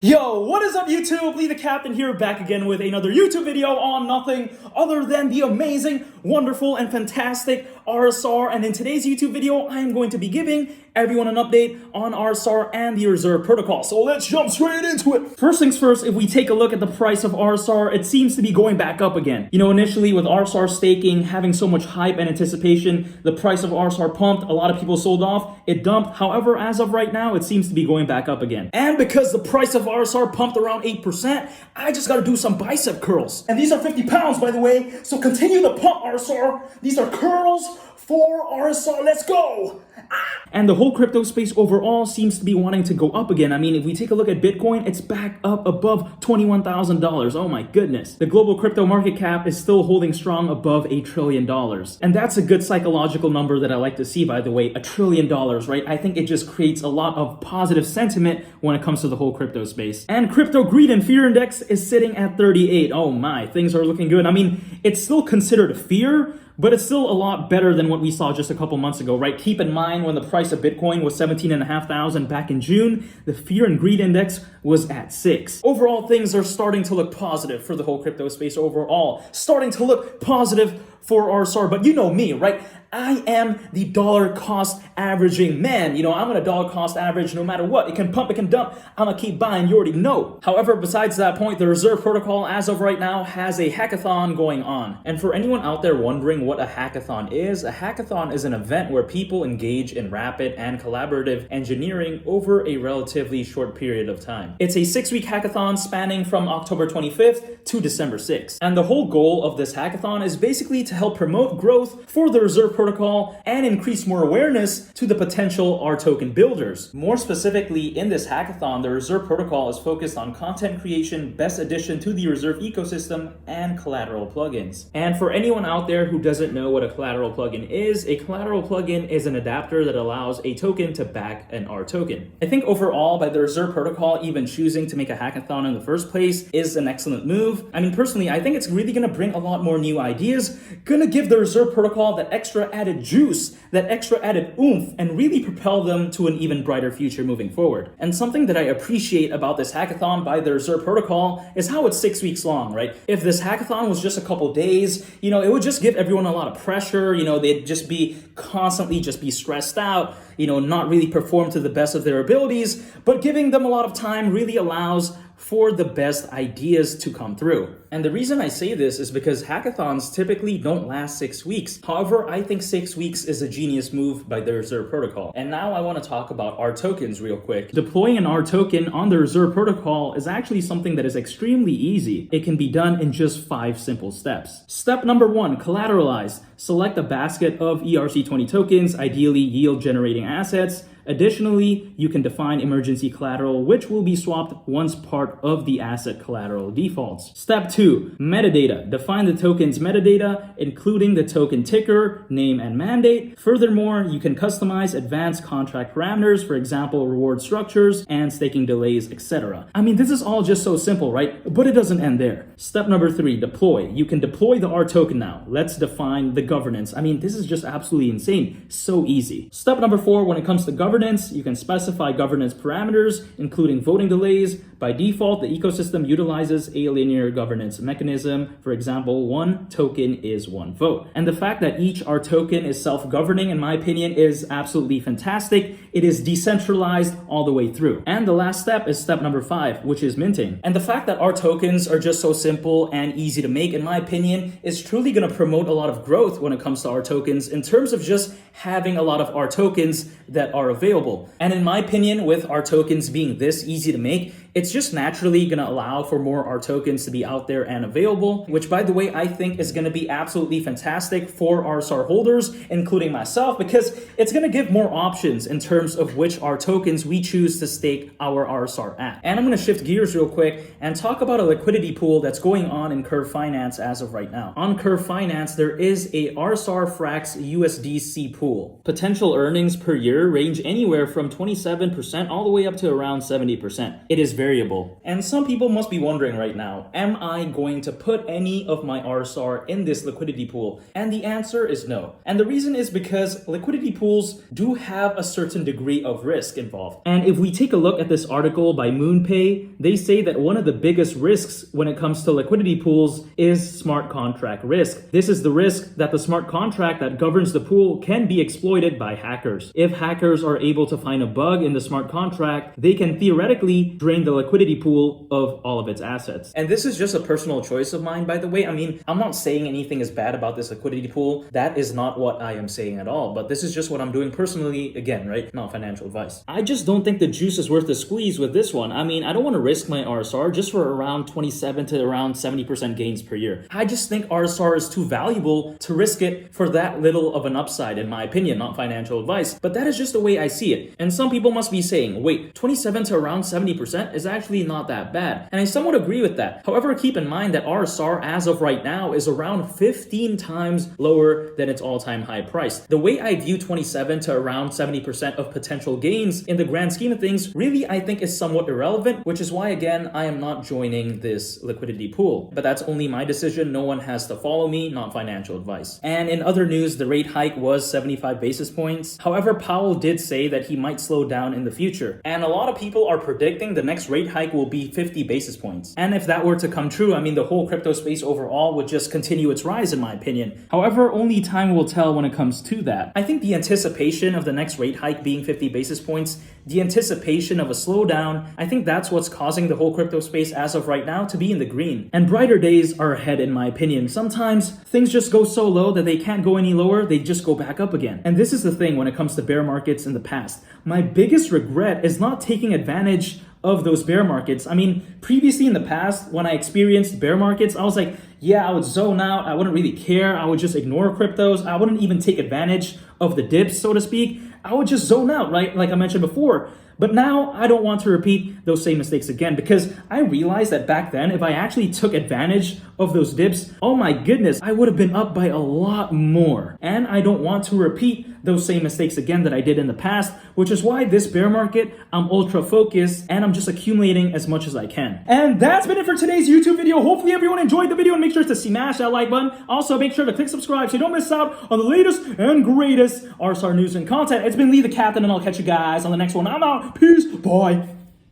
Yo, what is up YouTube? Lee the Captain here, back again with another YouTube video on nothing other than the amazing, wonderful, and fantastic RSR. And in today's YouTube video, I am going to be giving everyone an update on RSR and the Reserve Protocol. So let's jump straight into it. First things first, if we take a look at the price of RSR, it seems to be going back up again. You know, initially with RSR staking having so much hype and anticipation, the price of RSR pumped, a lot of people sold off, it dumped. However, as of right now, it seems to be going back up again. And because the price of RSR pumped around 8%, I just gotta do some bicep curls. And these are 50 pounds, by the way, so continue to pump RSR. These are curls for RSR, let's go! And the whole crypto space overall seems to be wanting to go up again. I mean, if we take a look at Bitcoin, it's back up above $21,000. Oh my goodness. The global crypto market cap is still holding strong above $1 trillion. And that's a good psychological number that I like to see, by the way, $1 trillion, right? I think it just creates a lot of positive sentiment when it comes to the whole crypto space. And crypto greed and fear index is sitting at 38. Oh my, things are looking good. I mean, it's still considered fear, but it's still a lot better than what we saw just a couple months ago, right? Keep in mind when the price of Bitcoin was 17,500 back in June, the fear and greed index was at 6. Overall, things are starting to look positive for the whole crypto space overall. Starting to look positive for RSR, but you know me, right? I am the dollar cost averaging man. You know, I'm gonna dollar cost average no matter what. It can pump, it can dump. I'm gonna keep buying, you already know. However, besides that point, the Reserve Protocol as of right now has a hackathon going on. And for anyone out there wondering what a hackathon is an event where people engage in rapid and collaborative engineering over a relatively short period of time. It's a 6-week hackathon spanning from October 25th to December 6th. And the whole goal of this hackathon is basically to help promote growth for the Reserve Protocol and increase more awareness to the potential R token builders. More specifically, in this hackathon, the Reserve Protocol is focused on content creation, best addition to the Reserve ecosystem, and collateral plugins. And for anyone out there who doesn't know what a collateral plugin is, a collateral plugin is an adapter that allows a token to back an R token. I think overall, by the Reserve Protocol even choosing to make a hackathon in the first place is an excellent move. I mean, personally, I think it's really gonna bring a lot more new ideas, gonna give the Reserve Protocol that extra added juice, that extra added oomph, and really propel them to an even brighter future moving forward. And something that I appreciate about this hackathon by the Reserve Protocol is how it's 6 weeks long, right? If this hackathon was just a couple days, you know, it would just give everyone a lot of pressure, you know, they'd just be constantly stressed out, you know, not really perform to the best of their abilities, but giving them a lot of time really allows for the best ideas to come through. And the reason I say this is because hackathons typically don't last 6 weeks. However, I think 6 weeks is a genius move by the Reserve Protocol. And now I want to talk about R tokens real quick. Deploying an R token on the Reserve Protocol is actually something that is extremely easy. It can be done in just 5 simple steps. Step number 1, collateralize. Select a basket of ERC20 tokens, ideally yield generating assets. Additionally, you can define emergency collateral, which will be swapped once part of the asset collateral defaults. Step 2, metadata. Define the token's metadata, including the token ticker, name, and mandate. Furthermore, you can customize advanced contract parameters, for example, reward structures and staking delays, etc. I mean, this is all just so simple, right? But it doesn't end there. Step number 3, deploy. You can deploy the R token now. Let's define the governance. I mean, this is just absolutely insane. So easy. Step number 4, when it comes to governance, you can specify governance parameters, including voting delays. By default, the ecosystem utilizes a linear governance mechanism. For example, 1 token is 1 vote. And the fact that each R token is self-governing, in my opinion, is absolutely fantastic. It is decentralized all the way through. And the last step is step number 5, which is minting. And the fact that R tokens are just so simple and easy to make, in my opinion, is truly going to promote a lot of growth when it comes to R tokens in terms of just having a lot of R tokens that are available. And in my opinion, with R tokens being this easy to make, it's just naturally going to allow for more R tokens to be out there and available, which, by the way, I think is going to be absolutely fantastic for RSR holders, including myself, because it's going to give more options in terms of which R tokens we choose to stake our RSR at. And I'm going to shift gears real quick and talk about a liquidity pool that's going on in Curve Finance as of right now. On Curve Finance, there is a RSR Frax USDC pool. Potential earnings per year range anywhere from 27% all the way up to around 70%. It is very variable. And some people must be wondering right now, am I going to put any of my RSR in this liquidity pool? And the answer is no. And the reason is because liquidity pools do have a certain degree of risk involved. And if we take a look at this article by MoonPay, they say that one of the biggest risks when it comes to liquidity pools is smart contract risk. This is the risk that the smart contract that governs the pool can be exploited by hackers. If hackers are able to find a bug in the smart contract, they can theoretically drain the liquidity pool of all of its assets. And this is just a personal choice of mine, by the way. I mean, I'm not saying anything is bad about this liquidity pool. That is not what I am saying at all. But this is just what I'm doing personally, again, right? Not financial advice. I just don't think the juice is worth the squeeze with this one. I mean, I don't want to risk my RSR just for around 27 to around 70% gains per year. I just think RSR is too valuable to risk it for that little of an upside, in my opinion, not financial advice. But that is just the way I see it. And some people must be saying, wait, 27 to around 70% is actually not that bad. And I somewhat agree with that. However, keep in mind that RSR as of right now is around 15 times lower than its all-time high price. The way I view 27 to around 70% of potential gains in the grand scheme of things really I think is somewhat irrelevant, which is why again I am not joining this liquidity pool. But that's only my decision. No one has to follow me, not financial advice. And in other news, the rate hike was 75 basis points. However, Powell did say that he might slow down in the future. And a lot of people are predicting the next rate hike will be 50 basis points. And if that were to come true, I mean, the whole crypto space overall would just continue its rise, in my opinion. However, only time will tell when it comes to that. I think the anticipation of the next rate hike being 50 basis points, the anticipation of a slowdown, I think that's what's causing the whole crypto space as of right now to be in the green. And brighter days are ahead, in my opinion. Sometimes things just go so low that they can't go any lower, they just go back up again. And this is the thing when it comes to bear markets in the past. My biggest regret is not taking advantage of those bear markets. I mean, previously in the past, when I experienced bear markets, I was like, yeah, I would zone out. I wouldn't really care. I would just ignore cryptos. I wouldn't even take advantage of the dips, so to speak. I would just zone out, right? Like I mentioned before. But now I don't want to repeat those same mistakes again, because I realized that back then, if I actually took advantage of those dips, oh my goodness, I would have been up by a lot more. And I don't want to repeat those same mistakes again that I did in the past, which is why this bear market, I'm ultra focused and I'm just accumulating as much as I can. And that's been it for today's YouTube video. Hopefully everyone enjoyed the video, and make sure to smash that like button. Also, make sure to click subscribe so you don't miss out on the latest and greatest RSR news and content. It's been Lee the Captain, and I'll catch you guys on the next one. I'm out. Peace. Bye.